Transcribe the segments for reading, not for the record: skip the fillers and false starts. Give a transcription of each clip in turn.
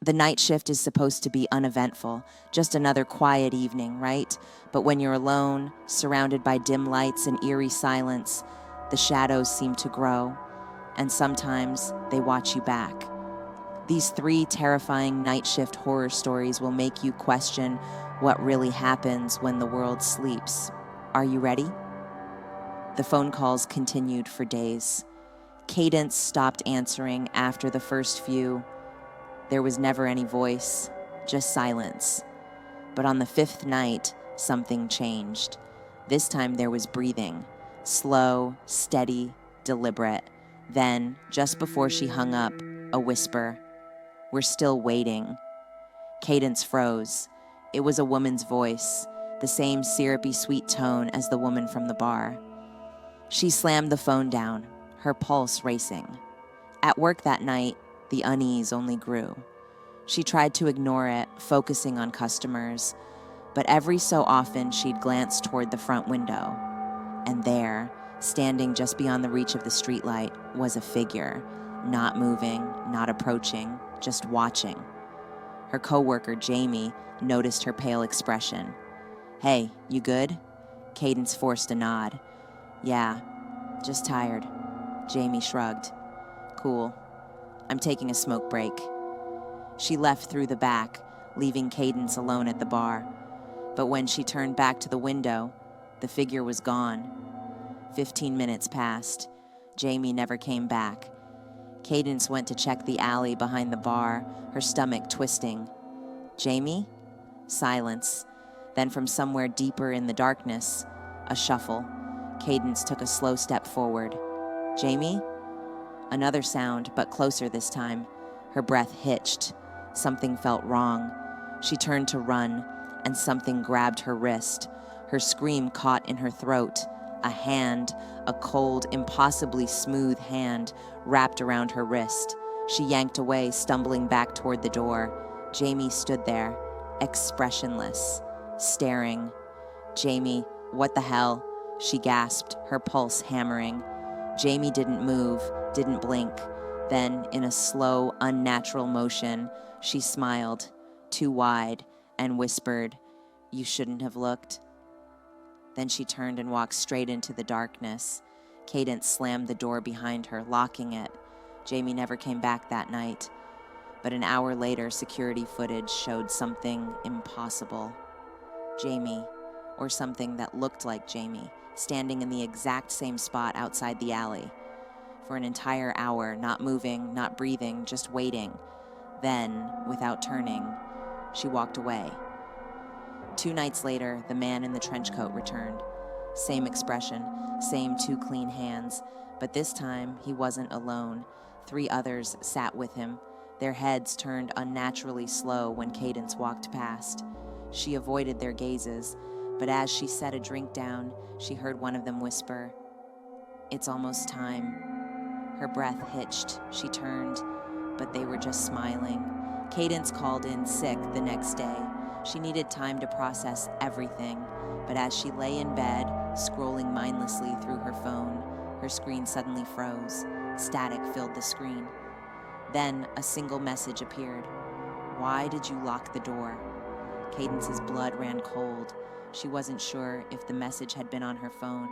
The night shift is supposed to be uneventful, just another quiet evening, right? But when you're alone, surrounded by dim lights and eerie silence, the shadows seem to grow, and sometimes they watch you back. These 3 terrifying night shift horror stories will make you question what really happens when the world sleeps. Are you ready? The phone calls continued for days. Cadence stopped answering after the first few. There was never any voice, just silence. But on the 5th night, something changed. This time there was breathing, slow, steady, deliberate. Then, just before she hung up, a whisper. "We're still waiting." Cadence froze. It was a woman's voice, the same syrupy sweet tone as the woman from the bar. She slammed the phone down, her pulse racing. At work that night, the unease only grew. She tried to ignore it, focusing on customers, but every so often she'd glance toward the front window. And there, standing just beyond the reach of the streetlight, was a figure, not moving, not approaching, just watching. Her coworker, Jamie, noticed her pale expression. "Hey, you good?" Cadence forced a nod. "Yeah, just tired." Jamie shrugged. "Cool. I'm taking a smoke break." She left through the back, leaving Cadence alone at the bar. But when she turned back to the window, the figure was gone. 15 minutes passed. Jamie never came back. Cadence went to check the alley behind the bar, her stomach twisting. "Jamie?" Silence. Then from somewhere deeper in the darkness, a shuffle. Cadence took a slow step forward. "Jamie?" Another sound, but closer this time. Her breath hitched. Something felt wrong. She turned to run, and something grabbed her wrist. Her scream caught in her throat. A hand, a cold, impossibly smooth hand, wrapped around her wrist. She yanked away, stumbling back toward the door. Jamie stood there, expressionless, staring. "Jamie, what the hell?" She gasped, her pulse hammering. Jamie didn't move, didn't blink. Then, in a slow, unnatural motion, she smiled, too wide, and whispered, "You shouldn't have looked." Then she turned and walked straight into the darkness. Cadence slammed the door behind her, locking it. Jamie never came back that night. But an hour later, security footage showed something impossible. Jamie, or something that looked like Jamie, standing in the exact same spot outside the alley. For an entire hour, not moving, not breathing, just waiting. Then, without turning, she walked away. 2 nights later, the man in the trench coat returned. Same expression, same 2 clean hands, but this time he wasn't alone. 3 others sat with him, their heads turned unnaturally slow when Cadence walked past. She avoided their gazes, but as she set a drink down, she heard one of them whisper, "It's almost time." Her breath hitched. She turned, but they were just smiling. Cadence called in sick the next day. She needed time to process everything, but as she lay in bed, scrolling mindlessly through her phone, her screen suddenly froze. Static filled the screen. Then a single message appeared. "Why did you lock the door?" Cadence's blood ran cold. She wasn't sure if the message had been on her phone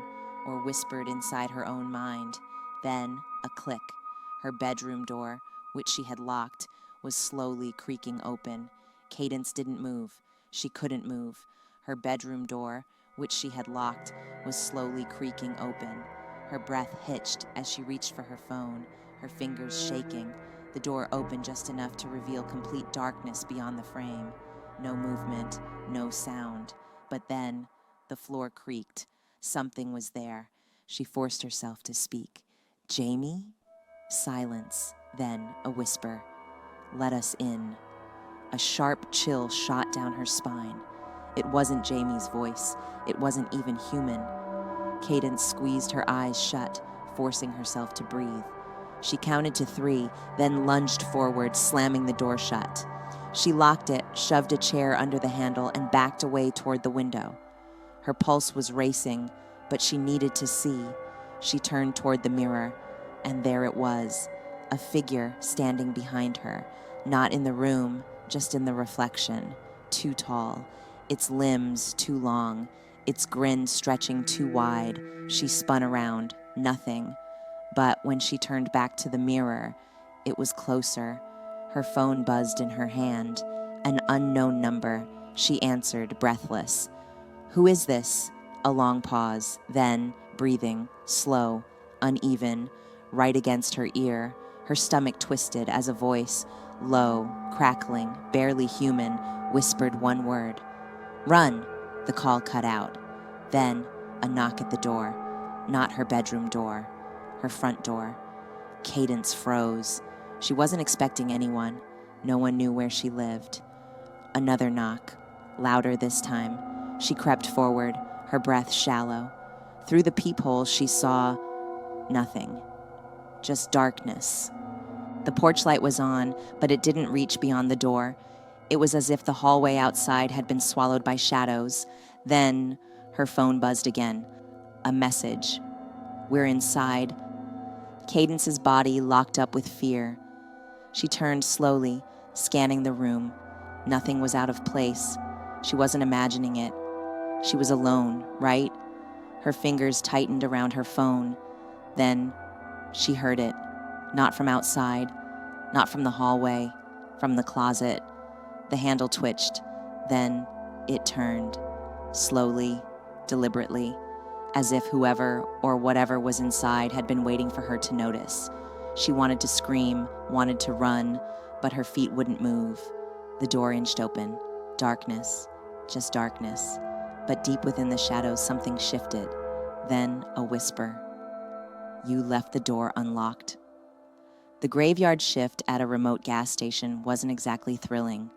or whispered inside her own mind. Then a click. Her bedroom door, which she had locked, was slowly creaking open. Cadence didn't move. She couldn't move. Her bedroom door, which she had locked, was slowly creaking open. Her breath hitched as she reached for her phone, her fingers shaking. The door opened just enough to reveal complete darkness beyond the frame. No movement, no sound. But then, the floor creaked. Something was there. She forced herself to speak. "Jamie?" Silence, then a whisper. "Let us in." A sharp chill shot down her spine. It wasn't Jamie's voice. It wasn't even human. Cadence squeezed her eyes shut, forcing herself to breathe. She counted to 3, then lunged forward, slamming the door shut. She locked it, shoved a chair under the handle, and backed away toward the window. Her pulse was racing, but she needed to see. She turned toward the mirror, and there it was, a figure standing behind her, Not in the room, just in the reflection. Too tall. Its limbs too long. Its grin stretching too wide. She spun around. Nothing. But when she turned back to the mirror, it was closer. Her phone buzzed in her hand. An unknown number. She answered, breathless. "Who is this?" A long pause. Then, breathing, slow, uneven, right against her ear. Her stomach twisted as a voice, low, crackling, barely human, whispered one word. "Run!" The call cut out. Then, a knock at the door. Not her bedroom door. Her front door. Cadence froze. She wasn't expecting anyone. No one knew where she lived. Another knock. Louder this time. She crept forward, her breath shallow. Through the peephole, she saw nothing. Just darkness. The porch light was on, but it didn't reach beyond the door. It was as if the hallway outside had been swallowed by shadows. Then, her phone buzzed again. A message. "We're inside." Cadence's body locked up with fear. She turned slowly, scanning the room. Nothing was out of place. She wasn't imagining it. She was alone, right? Her fingers tightened around her phone. Then, she heard it. Not from outside, not from the hallway, from the closet. The handle twitched. Then, it turned. Slowly, deliberately, as if whoever or whatever was inside had been waiting for her to notice. She wanted to scream, wanted to run, but her feet wouldn't move. The door inched open. Darkness, just darkness. But deep within the shadows, something shifted. Then a whisper. "You left the door unlocked." The graveyard shift at a remote gas station wasn't exactly thrilling.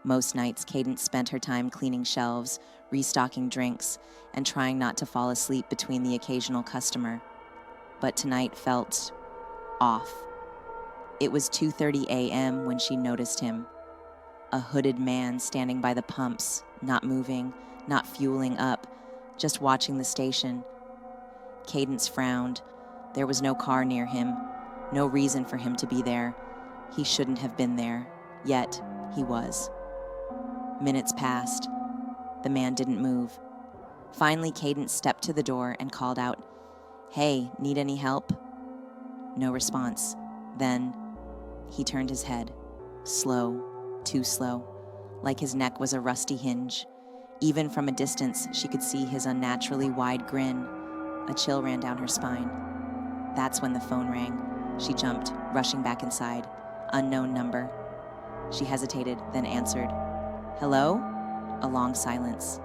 Most nights, Cadence spent her time cleaning shelves, restocking drinks, and trying not to fall asleep between the occasional customer. But tonight felt off. It was 2:30 a.m. when she noticed him. A hooded man standing by the pumps, not moving, not fueling up, just watching the station. Cadence frowned. There was no car near him, no reason for him to be there. He shouldn't have been there, yet he was. Minutes passed. The man didn't move. Finally, Cadence stepped to the door and called out, "Hey, need any help?" No response. Then he turned his head. Slow, too slow, like his neck was a rusty hinge. Even from a distance, she could see his unnaturally wide grin. A chill ran down her spine. That's when the phone rang. She jumped, rushing back inside. Unknown number. She hesitated, then answered. "Hello?" A long silence.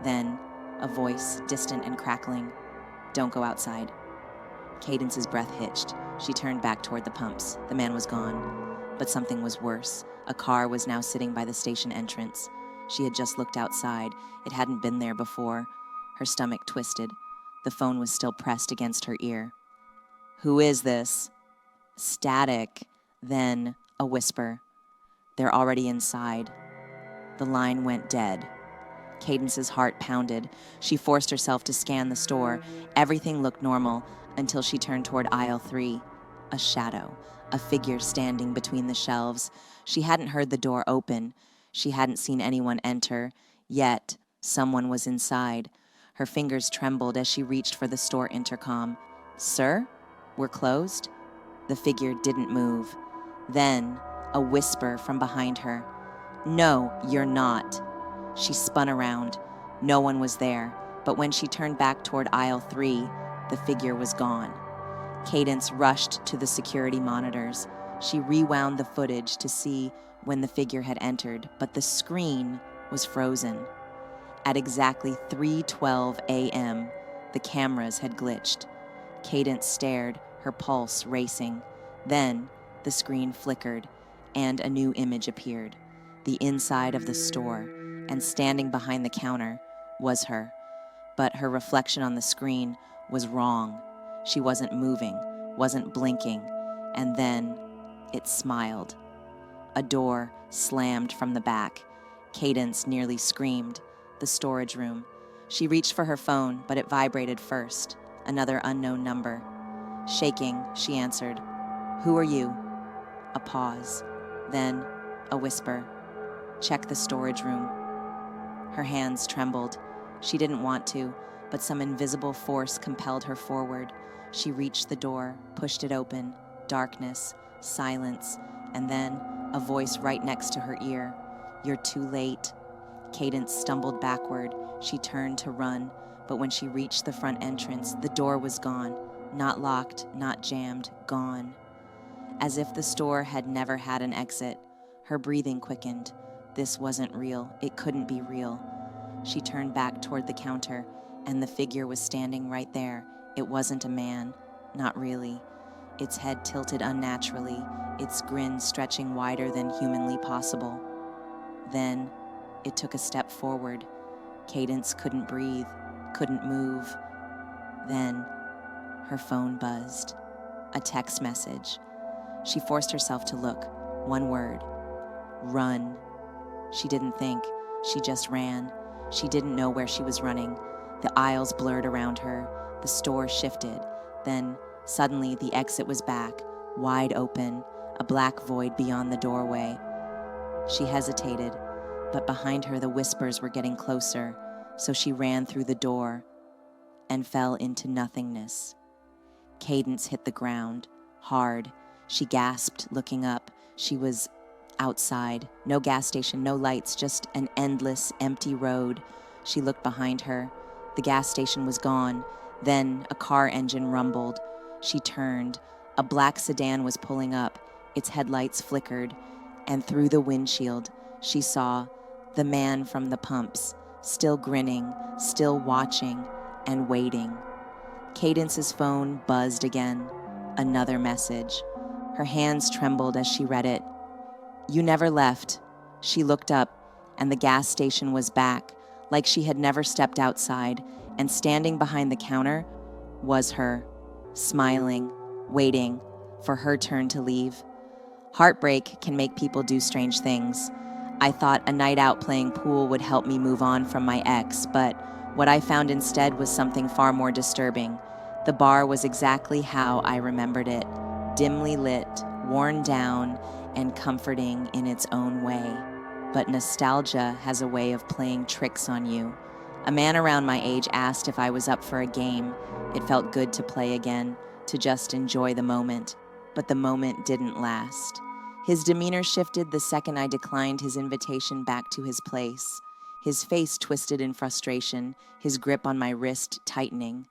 Then, a voice, distant and crackling. "Don't go outside." Cadence's breath hitched. She turned back toward the pumps. The man was gone. But something was worse. A car was now sitting by the station entrance. She had just looked outside. It hadn't been there before. Her stomach twisted. The phone was still pressed against her ear. "Who is this?" Static. Then a whisper. "They're already inside." The line went dead. Cadence's heart pounded. She forced herself to scan the store. Everything looked normal until she turned toward aisle 3. A shadow. A figure standing between the shelves. She hadn't heard the door open. She hadn't seen anyone enter. Yet, someone was inside. Her fingers trembled as she reached for the store intercom. "Sir? We're closed?" The figure didn't move. Then, a whisper from behind her. "No, you're not." She spun around. No one was there, but when she turned back toward aisle 3, the figure was gone. Cadence rushed to the security monitors. She rewound the footage to see when the figure had entered, but the screen was frozen. At exactly 3:12 a.m., the cameras had glitched. Cadence stared, her pulse racing. Then, the screen flickered, and a new image appeared. The inside of the store, and standing behind the counter was her. But her reflection on the screen was wrong. She wasn't moving, wasn't blinking, and then it smiled. A door slammed from the back. Cadence nearly screamed. The storage room. She reached for her phone, but it vibrated first. Another unknown number. Shaking, she answered, "Who are you?" A pause. Then, A whisper. Check the storage room. Her hands trembled. She didn't want to, but some invisible force compelled her forward. She reached the door, pushed it open. Darkness, silence, and then a voice right next to her ear. "You're too late." Cadence stumbled backward. She turned to run, but when she reached the front entrance, the door was gone. Not locked, not jammed, gone. As if the store had never had an exit. Her breathing quickened. This wasn't real. It couldn't be real. She turned back toward the counter, and the figure was standing right there. It wasn't a man. Not really. Its head tilted unnaturally, its grin stretching wider than humanly possible. Then, it took a step forward. Cadence couldn't breathe, couldn't move. Then, her phone buzzed. A text message. She forced herself to look. One word. Run. She didn't think. She just ran. She didn't know where she was running. The aisles blurred around her. The store shifted. Then, suddenly, the exit was back, wide open, a black void beyond the doorway. She hesitated, but behind her the whispers were getting closer, so she ran through the door and fell into nothingness. Cadence hit the ground, hard. She gasped, looking up. She was outside. No gas station, no lights, just an endless, empty road. She looked behind her. The gas station was gone. Then a car engine rumbled. She turned. A black sedan was pulling up. Its headlights flickered. And through the windshield, she saw the man from the pumps, still grinning, still watching, and waiting. Cadence's phone buzzed again. Another message. Her hands trembled as she read it. "You never left." She looked up, and the gas station was back, like she had never stepped outside, and standing behind the counter was her, smiling, waiting for her turn to leave. Heartbreak can make people do strange things. I thought a night out playing pool would help me move on from my ex, but what I found instead was something far more disturbing. The bar was exactly how I remembered it, dimly lit, worn down, and comforting in its own way. But nostalgia has a way of playing tricks on you. A man around my age asked if I was up for a game. It felt good to play again, to just enjoy the moment. But the moment didn't last. His demeanor shifted the second I declined his invitation back to his place. His face twisted in frustration, his grip on my wrist tightening.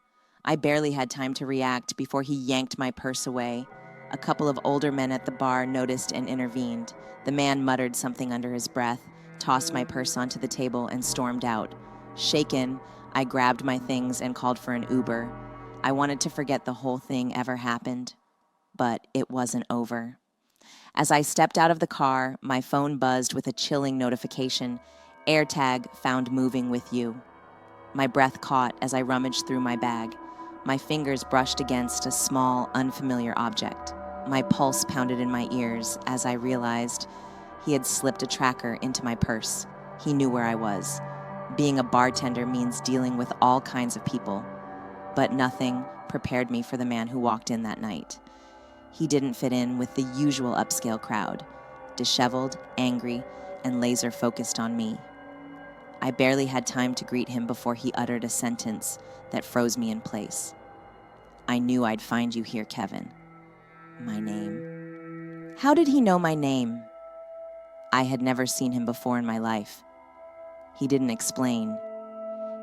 I barely had time to react before he yanked my purse away. A couple of older men at the bar noticed and intervened. The man muttered something under his breath, tossed my purse onto the table, and stormed out. Shaken, I grabbed my things and called for an Uber. I wanted to forget the whole thing ever happened, but it wasn't over. As I stepped out of the car, my phone buzzed with a chilling notification. AirTag found moving with you. My breath caught as I rummaged through my bag. My fingers brushed against a small, unfamiliar object. My pulse pounded in my ears as I realized he had slipped a tracker into my purse. He knew where I was. Being a bartender means dealing with all kinds of people, but nothing prepared me for the man who walked in that night. He didn't fit in with the usual upscale crowd, disheveled, angry, and laser-focused on me. I barely had time to greet him before he uttered a sentence that froze me in place. "I knew I'd find you here, Kevin." My name. How did he know my name? I had never seen him before in my life. He didn't explain.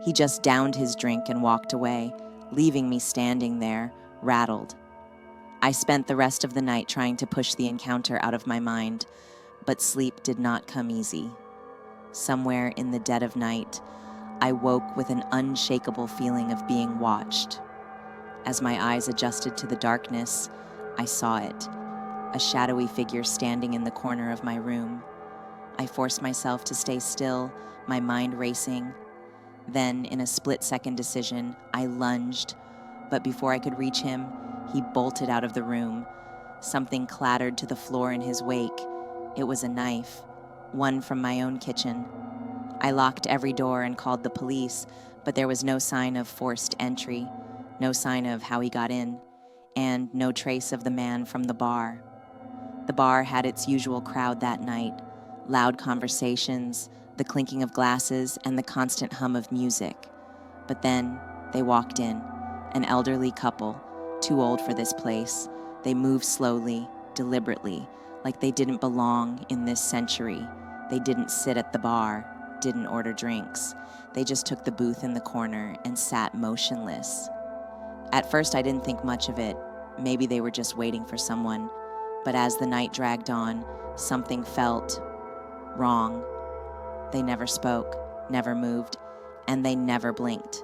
He just downed his drink and walked away, leaving me standing there, rattled. I spent the rest of the night trying to push the encounter out of my mind, but sleep did not come easy. Somewhere in the dead of night, I woke with an unshakable feeling of being watched. As my eyes adjusted to the darkness, I saw it, a shadowy figure standing in the corner of my room. I forced myself to stay still, my mind racing. Then, in a split-second decision, I lunged, but before I could reach him, he bolted out of the room. Something clattered to the floor in his wake. It was a knife, one from my own kitchen. I locked every door and called the police, but there was no sign of forced entry, no sign of how he got in, and no trace of the man from the bar. The bar had its usual crowd that night, loud conversations, the clinking of glasses, and the constant hum of music. But then they walked in, an elderly couple, too old for this place. They moved slowly, deliberately, like they didn't belong in this century. They didn't sit at the bar, didn't order drinks. They just took the booth in the corner and sat motionless. At first, I didn't think much of it. Maybe they were just waiting for someone. But as the night dragged on, something felt wrong. They never spoke, never moved, and they never blinked.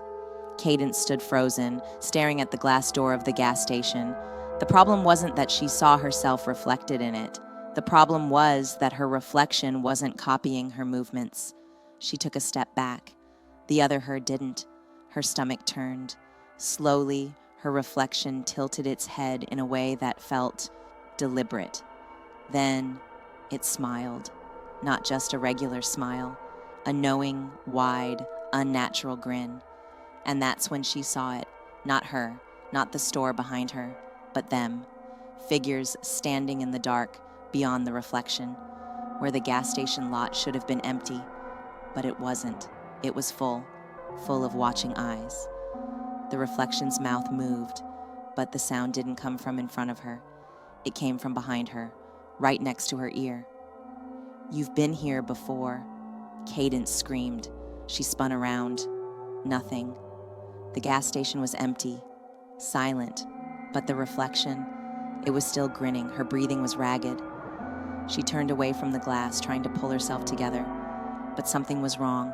Cadence stood frozen, staring at the glass door of the gas station. The problem wasn't that she saw herself reflected in it. The problem was that her reflection wasn't copying her movements. She took a step back. The other her didn't. Her stomach turned. Slowly, her reflection tilted its head in a way that felt deliberate. Then it smiled. Not just a regular smile, a knowing, wide, unnatural grin. And that's when she saw it. Not her, not the store behind her, but them. Figures standing in the dark beyond the reflection, where the gas station lot should have been empty. But it wasn't. It was full of watching eyes. The reflection's mouth moved, but the sound didn't come from in front of her. It came from behind her, right next to her ear. "You've been here before," Cadence screamed. She spun around. Nothing. The gas station was empty, silent, but the reflection, it was still grinning. Her breathing was ragged. She turned away from the glass, trying to pull herself together. But something was wrong.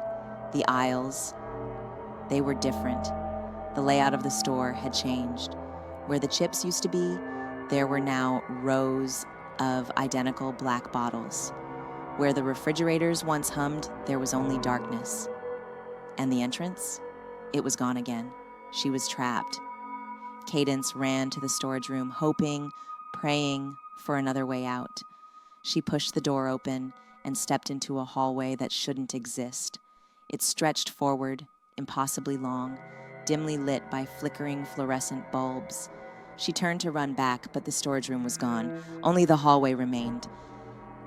The aisles, they were different. The layout of the store had changed. Where the chips used to be, there were now rows of identical black bottles. Where the refrigerators once hummed, there was only darkness. And the entrance? It was gone again. She was trapped. Cadence ran to the storage room, hoping, praying for another way out. She pushed the door open and stepped into a hallway that shouldn't exist. It stretched forward, impossibly long, dimly lit by flickering fluorescent bulbs. She turned to run back, but the storage room was gone. Only the hallway remained.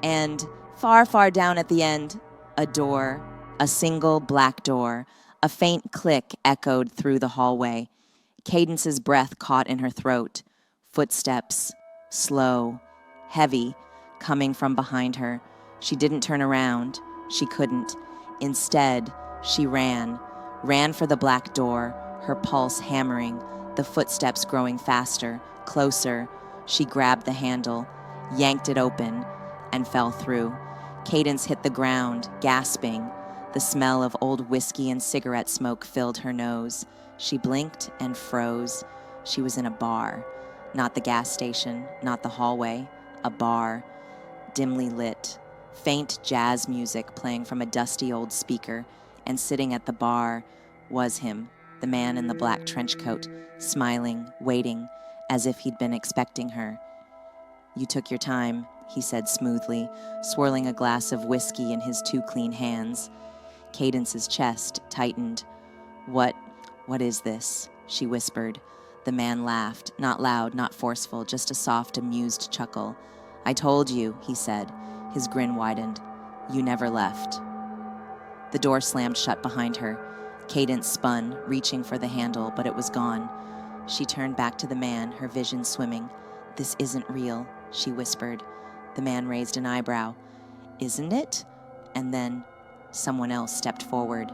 And far, far down at the end, a door, a single black door. A faint click echoed through the hallway. Cadence's breath caught in her throat. Footsteps, slow, heavy, coming from behind her. She didn't turn around. She couldn't. Instead, she ran for the black door, her pulse hammering, the footsteps growing faster, closer. She grabbed the handle, yanked it open, and fell through. Cadence hit the ground, gasping. The smell of old whiskey and cigarette smoke filled her nose. She blinked and froze. She was in a bar. Not the gas station, not the hallway. A bar, dimly lit. Faint jazz music playing from a dusty old speaker. And sitting at the bar was him, the man in the black trench coat, smiling, waiting, as if he'd been expecting her. "You took your time," he said smoothly, swirling a glass of whiskey in his two clean hands. Cadence's chest tightened. What is this?" she whispered. The man laughed, not loud, not forceful, just a soft, amused chuckle. "I told you," he said. His grin widened. "You never left." The door slammed shut behind her. Cadence spun, reaching for the handle, but it was gone. She turned back to the man, her vision swimming. "This isn't real," she whispered. The man raised an eyebrow. "Isn't it?" And then someone else stepped forward.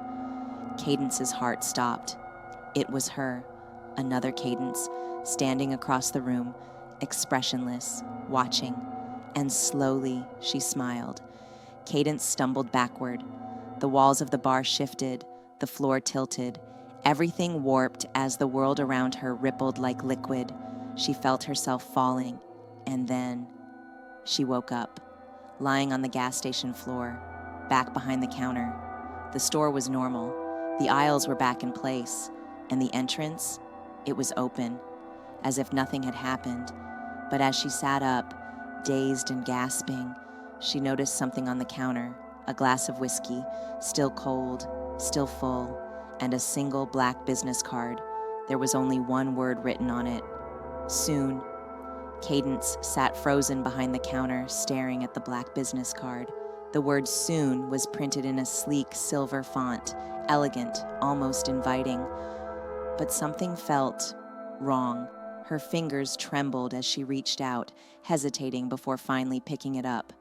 Cadence's heart stopped. It was her, another Cadence, standing across the room, expressionless, watching. And slowly she smiled. Cadence stumbled backward. The walls of the bar shifted, the floor tilted. Everything warped as the world around her rippled like liquid. She felt herself falling, and then she woke up, lying on the gas station floor, back behind the counter. The store was normal. The aisles were back in place, and the entrance, it was open, as if nothing had happened. But as she sat up, dazed and gasping, she noticed something on the counter, a glass of whiskey, still cold, still full, and a single black business card. There was only one word written on it: soon. Cadence sat frozen behind the counter, staring at the black business card. The word soon was printed in a sleek silver font, elegant, almost inviting. But something felt wrong. Her fingers trembled as she reached out, hesitating before finally picking it up.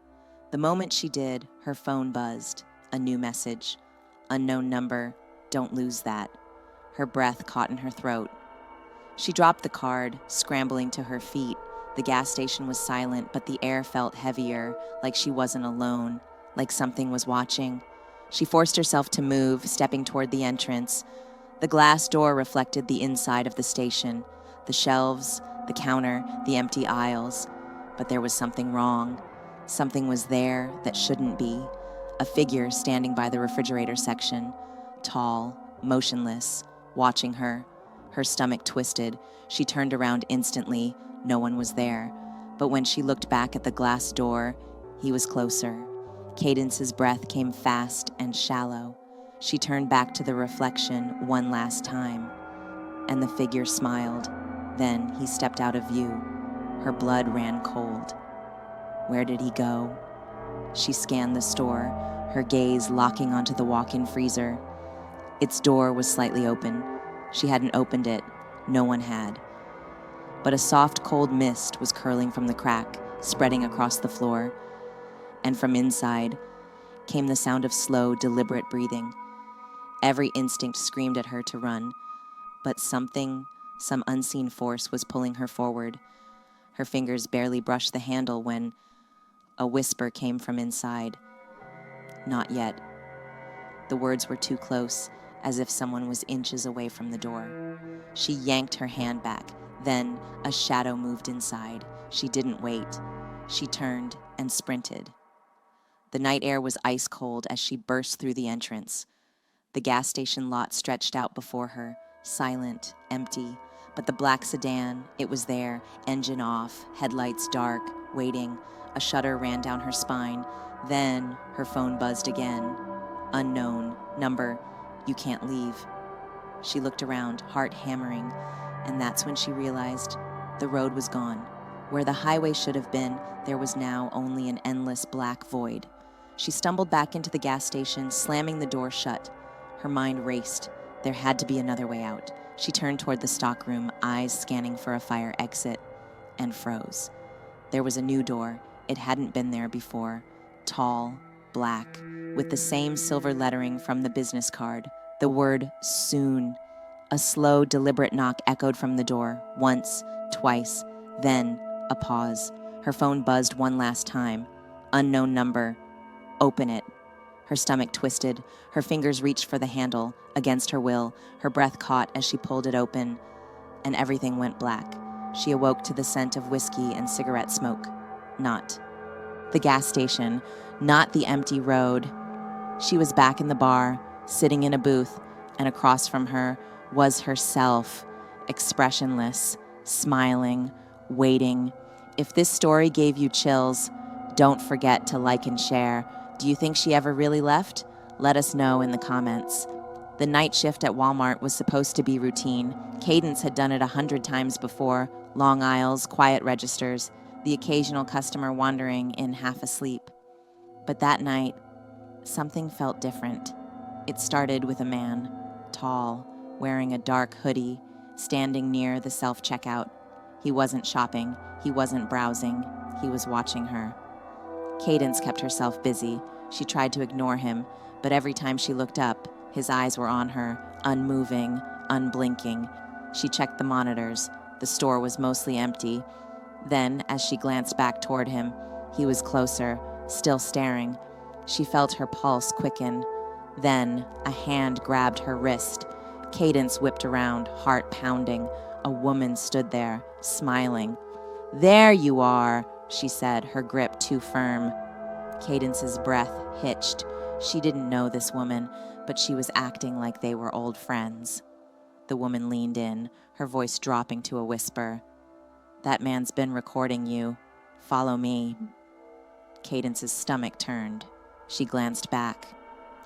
The moment she did, her phone buzzed. A new message. Unknown number, don't lose that. Her breath caught in her throat. She dropped the card, scrambling to her feet. The gas station was silent, but the air felt heavier, like she wasn't alone, like something was watching. She forced herself to move, stepping toward the entrance. The glass door reflected the inside of the station, the shelves, the counter, the empty aisles. But there was something wrong. Something was there that shouldn't be. A figure standing by the refrigerator section, tall, motionless, watching her. Her stomach twisted. She turned around instantly. No one was there. But when she looked back at the glass door, he was closer. Cadence's breath came fast and shallow. She turned back to the reflection one last time, and the figure smiled. Then he stepped out of view. Her blood ran cold. Where did he go? She scanned the store, her gaze locking onto the walk-in freezer. Its door was slightly open. She hadn't opened it. No one had. But a soft, cold mist was curling from the crack, spreading across the floor. And from inside came the sound of slow, deliberate breathing. Every instinct screamed at her to run, but some unseen force was pulling her forward. Her fingers barely brushed the handle when a whisper came from inside. Not yet. The words were too close, as if someone was inches away from the door. She yanked her hand back. Then a shadow moved inside. She didn't wait. She turned and sprinted. The night air was ice cold as she burst through the entrance. The gas station lot stretched out before her, silent, empty. But the black sedan, it was there, engine off, headlights dark, waiting. A shudder ran down her spine. Then her phone buzzed again. Unknown number, you can't leave. She looked around, heart hammering, and that's when she realized the road was gone. Where the highway should have been, there was now only an endless black void. She stumbled back into the gas station, slamming the door shut. Her mind raced. There had to be another way out. She turned toward the stockroom, eyes scanning for a fire exit, and froze. There was a new door. It hadn't been there before. Tall, black, with the same silver lettering from the business card. The word soon. A slow, deliberate knock echoed from the door, once, twice, then a pause. Her phone buzzed one last time. Unknown number. Open it. Her stomach twisted. Her fingers reached for the handle. Against her will, her breath caught as she pulled it open, and everything went black. She awoke to the scent of whiskey and cigarette smoke. Not the gas station, not the empty road. She was back in the bar, sitting in a booth, and across from her was herself, expressionless, smiling, waiting. If this story gave you chills, don't forget to like and share. Do you think she ever really left? Let us know in the comments. The night shift at Walmart was supposed to be routine. Cadence had done it 100 times before. Long aisles, quiet registers, the occasional customer wandering in half asleep. But that night, something felt different. It started with a man, tall, wearing a dark hoodie, standing near the self-checkout. He wasn't shopping. He wasn't browsing. He was watching her. Cadence kept herself busy. She tried to ignore him, but every time she looked up, his eyes were on her, unmoving, unblinking. She checked the monitors. The store was mostly empty. Then, as she glanced back toward him, he was closer, still staring. She felt her pulse quicken. Then, a hand grabbed her wrist. Cadence whipped around, heart pounding. A woman stood there, smiling. "There you are," she said, her grip too firm. Cadence's breath hitched. She didn't know this woman, but she was acting like they were old friends. The woman leaned in, her voice dropping to a whisper. "That man's been recording you. Follow me." Cadence's stomach turned. She glanced back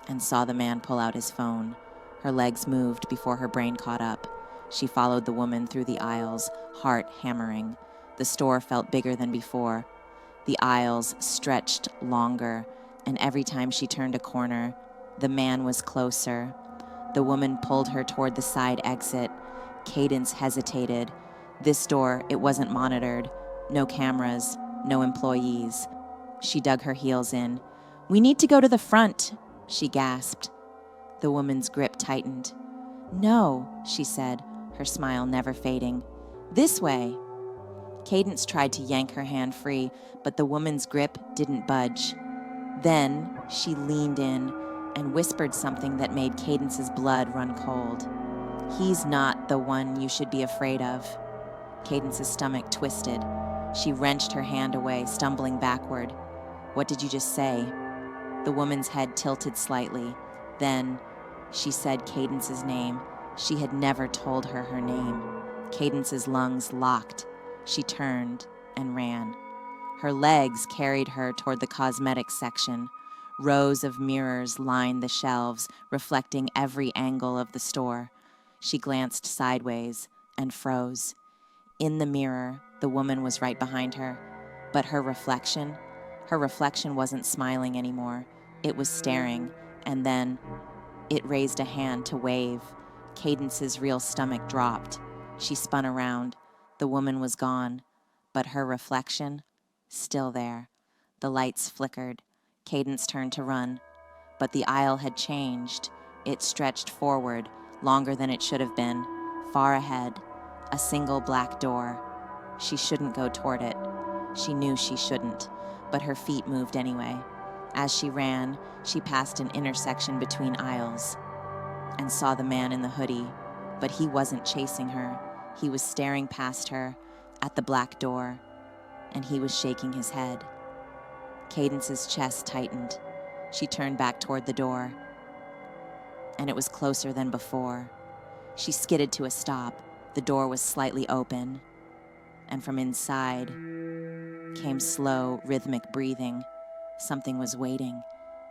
and saw the man pull out his phone. Her legs moved before her brain caught up. She followed the woman through the aisles, heart hammering. The store felt bigger than before. The aisles stretched longer. and every time she turned a corner, the man was closer. The woman pulled her toward the side exit. Cadence hesitated. This door, it wasn't monitored. No cameras, no employees. She dug her heels in. "We need to go to the front," she gasped. The woman's grip tightened. "No," she said, her smile never fading. "This way." Cadence tried to yank her hand free, but the woman's grip didn't budge. Then she leaned in and whispered something that made Cadence's blood run cold. "He's not the one you should be afraid of." Cadence's stomach twisted. She wrenched her hand away, stumbling backward. "What did you just say?" The woman's head tilted slightly. Then she said Cadence's name. She had never told her name. Cadence's lungs locked. She turned and ran. Her legs carried her toward the cosmetics section. Rows of mirrors lined the shelves, reflecting every angle of the store. She glanced sideways and froze. In the mirror, the woman was right behind her. But her reflection wasn't smiling anymore. It was staring, and then it raised a hand to wave. Cadence's real stomach dropped. She spun around. The woman was gone, but her reflection, still there. The lights flickered. Cadence turned to run, but the aisle had changed. It stretched forward, longer than it should have been. Far ahead, a single black door. She shouldn't go toward it. She knew she shouldn't, but her feet moved anyway. As she ran, she passed an intersection between aisles and saw the man in the hoodie, but he wasn't chasing her. He was staring past her at the black door, and he was shaking his head. Cadence's chest tightened. She turned back toward the door, and it was closer than before. She skidded to a stop. The door was slightly open, and from inside came slow, rhythmic breathing. Something was waiting,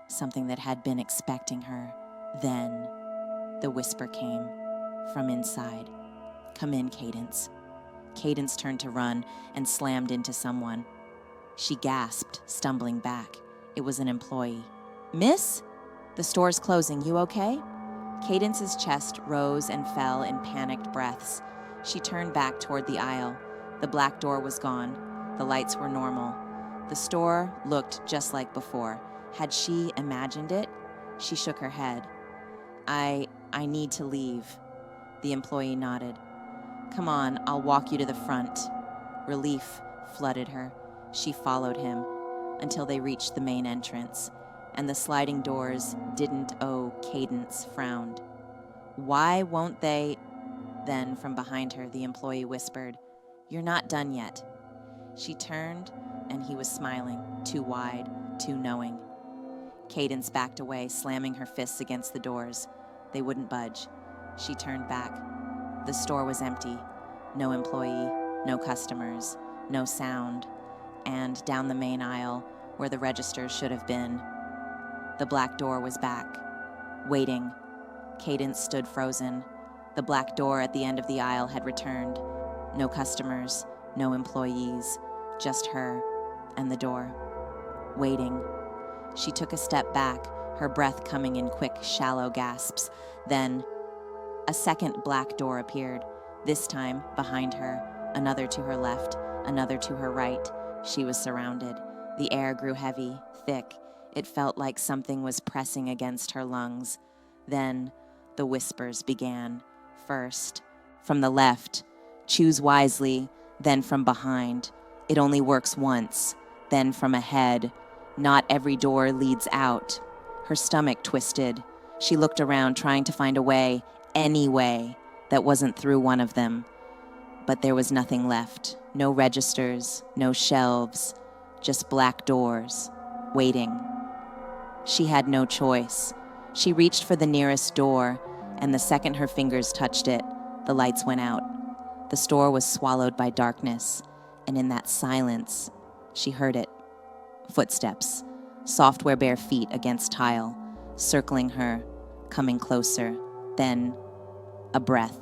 something that had been expecting her. Then the whisper came from inside. "Come in, Cadence." Cadence turned to run and slammed into someone. She gasped, stumbling back. It was an employee. "Miss? The store's closing. You okay?" Cadence's chest rose and fell in panicked breaths. She turned back toward the aisle. The black door was gone. The lights were normal. The store looked just like before. Had she imagined it? She shook her head. I need to leave." The employee nodded. "Come on, I'll walk you to the front." Relief flooded her. She followed him until they reached the main entrance, and the sliding doors didn't owe Cadence frowned. "Why won't they?" Then from behind her, the employee whispered, "You're not done yet." She turned, and he was smiling, too wide, too knowing. Cadence backed away, slamming her fists against the doors. They wouldn't budge. She turned back. The store was empty. No employee, no customers, no sound. And down the main aisle, where the registers should have been, the black door was back, waiting. Cadence stood frozen. The black door at the end of the aisle had returned. No customers, no employees, just her and the door, waiting. She took a step back, her breath coming in quick, shallow gasps. Then a second black door appeared, this time behind her, another to her left, another to her right. She was surrounded. The air grew heavy, thick. It felt like something was pressing against her lungs. Then the whispers began. First, from the left, "Choose wisely," then from behind, "It only works once," then from ahead, "Not every door leads out." Her stomach twisted. She looked around, trying to find a way, any way, that wasn't through one of them. But there was nothing left. No registers, no shelves, just black doors, waiting. She had no choice. She reached for the nearest door, and the second her fingers touched it, the lights went out. The store was swallowed by darkness, and in that silence, she heard it. Footsteps, software bare feet against tile, circling her, coming closer. Then, a breath,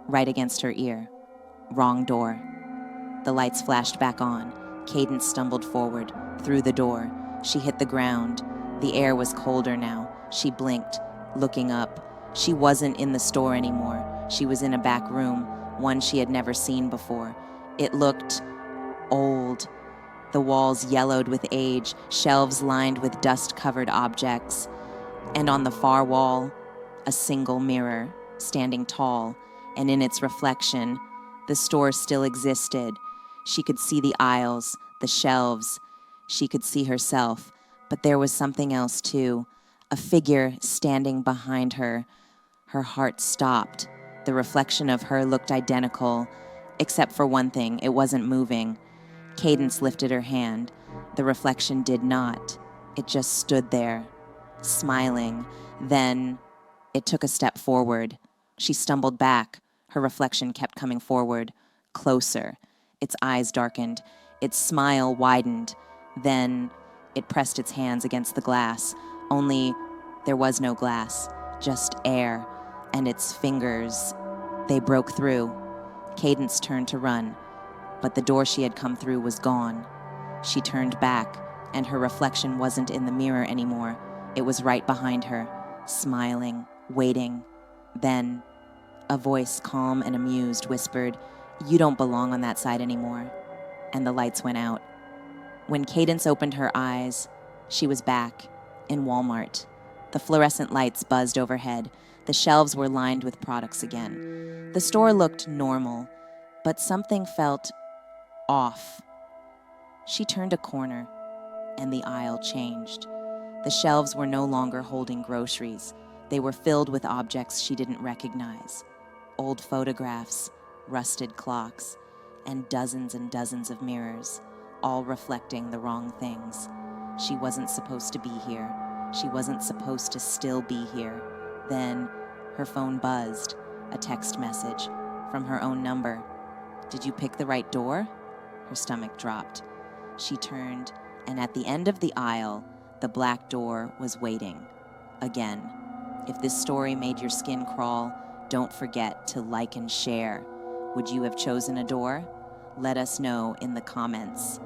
right against her ear. Wrong door. The lights flashed back on. Cadence stumbled forward, through the door. She hit the ground. The air was colder now. She blinked, looking up. She wasn't in the store anymore. She was in a back room, one she had never seen before. It looked old. The walls yellowed with age, shelves lined with dust-covered objects, and on the far wall, a single mirror, standing tall, and in its reflection, the store still existed. She could see the aisles, the shelves. She could see herself, but there was something else too, a figure standing behind her. Her heart stopped. The reflection of her looked identical, except for one thing, it wasn't moving. Cadence lifted her hand. The reflection did not. It just stood there, smiling. Then it took a step forward. She stumbled back. Her reflection kept coming forward, closer. Its eyes darkened. Its smile widened. Then it pressed its hands against the glass. Only there was no glass, just air. And its fingers, they broke through. Cadence turned to run, but the door she had come through was gone. She turned back, and her reflection wasn't in the mirror anymore. It was right behind her, smiling, waiting. Then a voice, calm and amused, whispered, "You don't belong on that side anymore." And the lights went out. When Cadence opened her eyes, she was back in Walmart. The fluorescent lights buzzed overhead. The shelves were lined with products again. The store looked normal, but something felt off. She turned a corner, and the aisle changed. The shelves were no longer holding groceries. They were filled with objects she didn't recognize. Old photographs, rusted clocks, and dozens of mirrors, all reflecting the wrong things. She wasn't supposed to be here. She wasn't supposed to still be here. Then her phone buzzed, a text message from her own number. "Did you pick the right door?" Her stomach dropped. She turned, and at the end of the aisle, the black door was waiting. Again. If this story made your skin crawl, don't forget to like and share. Would you have chosen a door? Let us know in the comments.